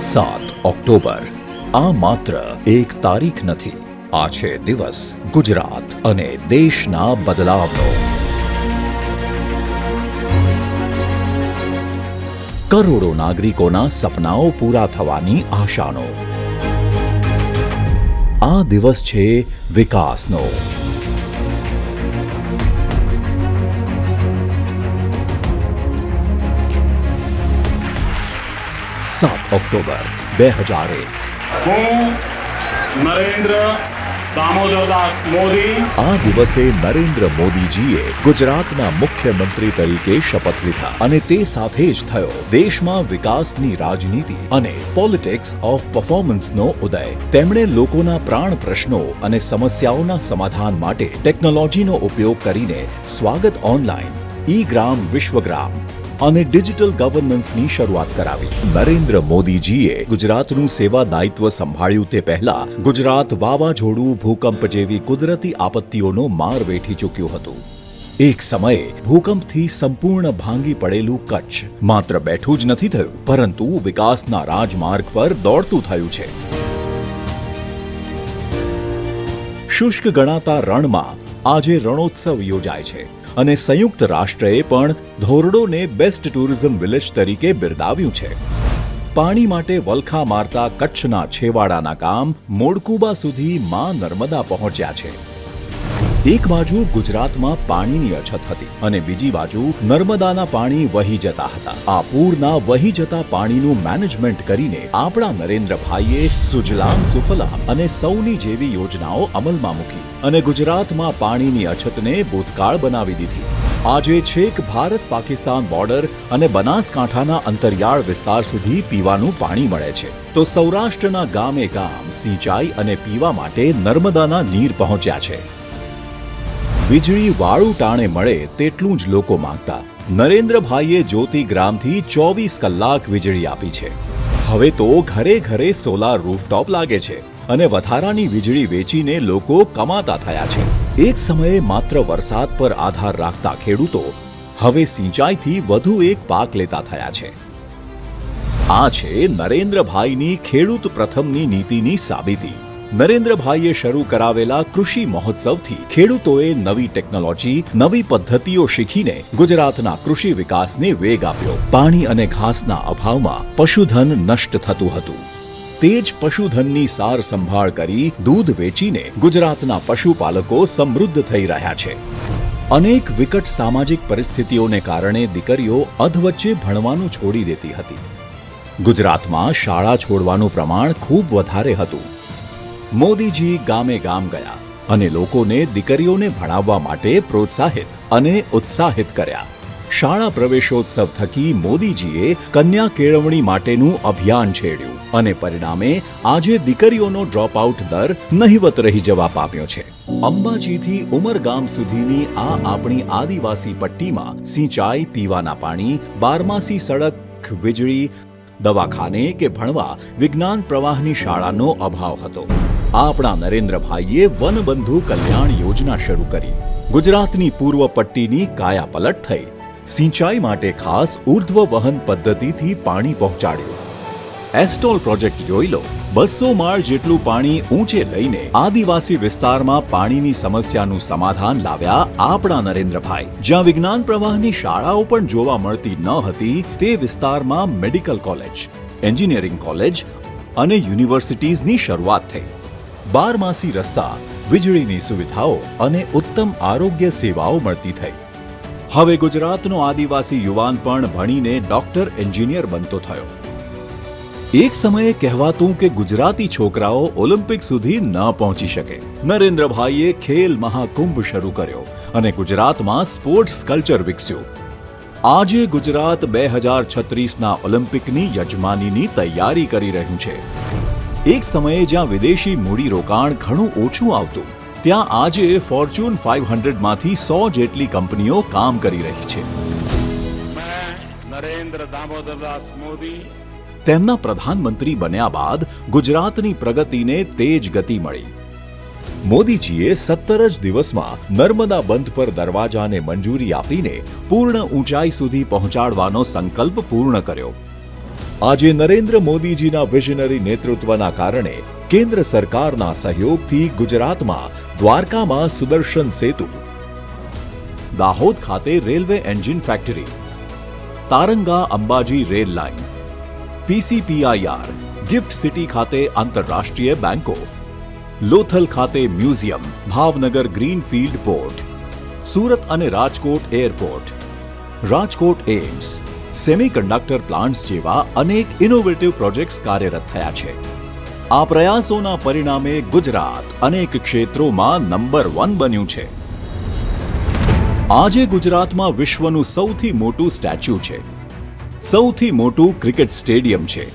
7 October આ માત્ર એક તારીખ નથી, આ છે દિવસ ગુજરાત અને દેશના બદલાવનો. કરોડો નાગરિકોના સપનાઓ પૂરા થવાની આશાનો. આ દિવસ છે વિકાસનો. ઓક્ટોબર 2001. હું નરેન્દ્ર દામોદરદાસ મોદી. આ દિવસે નરેન્દ્ર મોદીજીએ ગુજરાતના મુખ્યમંત્રી તરીકે શપથ લીધા અને તે સાથે જ થયો દેશમાં વિકાસની રાજનીતિ અને પોલિટિક્સ ઓફ પરફોર્મન્સનો ઉદય. તેમણે લોકોના પ્રાણ પ્રશ્નો અને સમસ્યાઓના સમાધાન માટે ટેકનોલોજીનો ઉપયોગ કરીને સ્વાગત ઓનલાઈન, ઈ ગ્રામ વિશ્વગ્રામ અને ડિજિટલ ગવર્નન્સની શરૂઆત કરાવી. નરેન્દ્ર મોદીજીએ ગુજરાતનું સેવા દાયિત્વ સંભાળ્યું તે પહેલા ગુજરાત વાવાઝોડું, ભૂકંપ જેવી કુદરતી આપત્તિઓનો માર વેઠી ચૂક્યું હતું. એક સમયે ભૂકંપથી સંપૂર્ણ ભાંગી પડેલું કચ્છ માત્ર બેઠું જ નથી થયું, પરંતુ વિકાસના રાજમાર્ગ પર દોડતું થયું છે. શુષ્ક ગણાતા રણમાં આજે રણોત્સવ યોજાય છે અને સંયુક્ત રાષ્ટ્રએ પણ ધોરડોને બેસ્ટ ટુરિઝમ વિલેજ તરીકે બિરદાવ્યું છે. પાણી માટે વલખા મારતા કચ્છના છેવાડાના ગામ મોડકુબા સુધી માં નર્મદા પહોંચ્યા છે. એક બાજુ ગુજરાતમાં પાણીની અછત હતી અને બીજી બાજુ નર્મદાના પાણી વહી જતા હતા. આ પૂરના વહી જતા પાણીનું મેનેજમેન્ટ કરીને આપણા નરેન્દ્રભાઈએ સુજલામ સુફલામ અને સૌની જેવી યોજનાઓ અમલમાં મૂકી અને ગુજરાતમાં પાણીની અછતને ભૂતકાળ બનાવી દીધી. આજે છેક ભારત પાકિસ્તાન બોર્ડર અને બનાસકાંઠાના અંતરિયાળ વિસ્તાર સુધી પીવાનું પાણી મળે છે, તો સૌરાષ્ટ્રના ગામે ગામ સિંચાઈ અને પીવા માટે નર્મદાના નીર પહોંચ્યા છે. વીજળી વાળું ટાણે મળે તેટલું જ લોકો માંગતા નરેન્દ્રભાઈએ જ્યોતિ ગ્રામથી 24 કલાક વીજળી આપી છે. હવે તો ઘરે ઘરે સોલાર રૂફટોપ લાગે છે અને વધારાની વીજળી વેચીને લોકો કમાતા થયા છે. એક સમયે માત્ર વરસાદ પર આધાર રાખતા ખેડૂતો હવે સિંચાઈથી વધુ એક પાક લેતા થયા છે. આ છે નરેન્દ્રભાઈની ખેડૂત પ્રથમની નીતિની સાબિતી. નરેન્દ્રભાઈએ શરૂ કરાવેલા કૃષિ મહોત્સવથી ખેડૂતોએ નવી ટેકનોલોજી, નવી પદ્ધતિઓ શીખીને ગુજરાતના કૃષિ વિકાસને વેગ આપ્યો. પાણી અને ઘાસના અભાવમાં પશુધન નષ્ટ થતું હતું. તે જ પશુધનની સાર સંભાળ કરી દૂધ વેચીને ગુજરાતના પશુપાલકો સમૃદ્ધ થઈ રહ્યા છે. અનેક વિકટ સામાજિક પરિસ્થિતિઓને કારણે દીકરીઓ અધવચ્ચે ભણવાનું છોડી દેતી હતી. ગુજરાતમાં શાળા છોડવાનું પ્રમાણ ખૂબ વધારે હતું. મોદીજી ગામે ગામ ગયા અને લોકોને દીકરીઓને ભણાવવા માટે પ્રોત્સાહિત અને ઉત્સાહિત કર્યા. શાળા પ્રવેશોત્સવ થકી મોદીજીએ કન્યા કેળવણી માટેનું અભિયાન છેડ્યું અને પરિણામે આજે દીકરીઓનો ડ્રોપ આઉટ દર નહિવત રહી જવા પામ્યો છે. અંબાજીથી ઉમરગામ સુધીની આ આપણી આદિવાસી પટ્ટીમાં સિંચાઈ, પીવાના પાણી, બારમાસી સડક, વીજળી, દવાખાને કે ભણવા વિજ્ઞાન પ્રવાહની શાળાનો અભાવ હતો. આપણા નરેન્દ્રભાઈએ વનબંધુ કલ્યાણ યોજના શરૂ કરી. ગુજરાતની પૂર્વ પટ્ટીની કાયાપલટ થઈ. સિંચાઈ માટે ખાસ ઉર્ધ્વ વહન પદ્ધતિથી પાણી પહોંચાડ્યું. એસ્ટોલ પ્રોજેક્ટ જોઈ લો. 200 માળ જેટલું પાણી ઊંચે લઈને આદિવાસી વિસ્તારમાં પાણીની સમસ્યાનું સમાધાન લાવ્યા આપણા નરેન્દ્રભાઈ. જ્યાં વિજ્ઞાન પ્રવાહની શાળાઓ પણ જોવા મળતી ન હતી તે વિસ્તારમાં મેડિકલ કોલેજ, એન્જિનિયરિંગ કોલેજ અને યુનિવર્સિટીઝની શરૂઆત થઈ. બારમાસી રસ્તા, વીજળીની સુવિધાઓ અને ઉત્તમ આરોગ્ય સેવાઓ મળતી થઈ. હવે ગુજરાતનો આદિવાસી યુવાન પણ ભણીને ડોક્ટર, એન્જિનિયર બનતો થયો. એક સમયે કહેવાતું કે ગુજરાતી છોકરાઓ ઓલિમ્પિક સુધી ન પહોંચી શકે. નરેન્દ્રભાઈએ ખેલ મહાકુંભ શરૂ કર્યો અને ગુજરાતમાં સ્પોર્ટ્સ કલ્ચર વિકસ્યું. આજે ગુજરાત 2036ના ઓલિમ્પિકની યજમાનીની તૈયારી કરી રહ્યું છે. એક સમયે જ્યાં વિદેશી મૂડીરોકાણ ઘણું ઓછું આવતું, ત્યાં આજે ફોર્ચ્યુન 500માંથી 100 જેટલી કંપનીઓ કામ કરી રહી છે. નરેન્દ્ર દામોદરદાસ મોદી. તેમના પ્રધાનમંત્રી બન્યા બાદ ગુજરાતની પ્રગતિને તેજ ગતિ મળી. મોદીજીએ 17 જ દિવસમાં નર્મદા બંધ પર દરવાજાને મંજૂરી આપીને પૂર્ણ ઊંચાઈ સુધી પહોંચાડવાનો સંકલ્પ પૂર્ણ કર્યો. આજે નરેન્દ્ર મોદીજીના વિઝનરી નેતૃત્વના કારણે કેન્દ્ર સરકારના સહયોગથી ગુજરાતમાં દ્વારકામાં સુદર્શન સેતુ, દાહોદ ખાતે railway engine factory, Taranga Ambaji rail line, PCPIR, gift city ખાતે આંતરરાષ્ટ્રીય બેંકો, લોથલ ખાતે museum, Bhavnagar greenfield port, Surat અને Rajkot airport, Rajkot AIIMS, semiconductor plants જેવા અનેક ઇનોવેટિવ પ્રોજેક્ટ્સ કાર્યરત થયા છે. આ પ્રયાસોના પરિણામે ગુજરાત અનેક ક્ષેત્રોમાં નંબર 1 બન્યું છે. આજે ગુજરાતમાં વિશ્વનું સૌથી મોટું સ્ટેચ્યુ છે, સૌથી મોટું ક્રિકેટ સ્ટેડિયમ છે,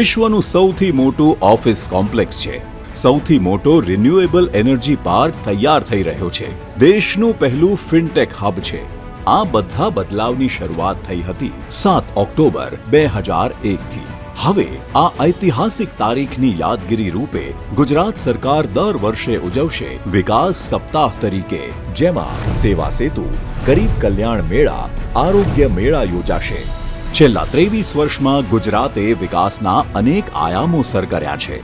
વિશ્વનું સૌથી મોટું ઓફિસ કોમ્પ્લેક્સ છે, સૌથી મોટો રિન્યુએબલ એનર્જી પાર્ક તૈયાર થઈ રહ્યો છે, દેશનું પહેલું ફિનટેક હબ છે. આ બધા બદલાવની શરૂઆત થઈ હતી 7 ઓક્ટોબર 2001 થી. હવે આ ઐતિહાસિક તારીખની યાદગીરી રૂપે ગુજરાત સરકાર દર વર્ષે ઉજવશે વિકાસ સપ્તાહ તરીકે, જેમાં સેવા સેતુ, ગરીબ કલ્યાણ મેળા, આરોગ્ય મેળા યોજાશે. છેલ્લા 23 વર્ષમાં ગુજરાતે વિકાસના અનેક આયામો સર કર્યા છે.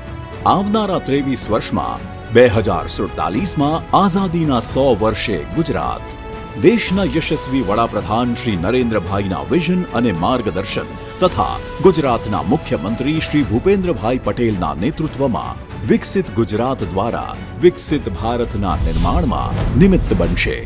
આવનારા 23 વર્ષમાં 2047માં આઝાદીના 100 વર્ષે ગુજરાત દેશના યશસ્વી વડાપ્રધાન શ્રી નરેન્દ્રભાઈના વિઝન અને માર્ગદર્શન તથા ગુજરાતના મુખ્યમંત્રી શ્રી ભૂપેન્દ્રભાઈ પટેલના નેતૃત્વમાં વિકસિત ગુજરાત દ્વારા વિકસિત ભારતના નિર્માણમાં નિમિત્ત બનશે.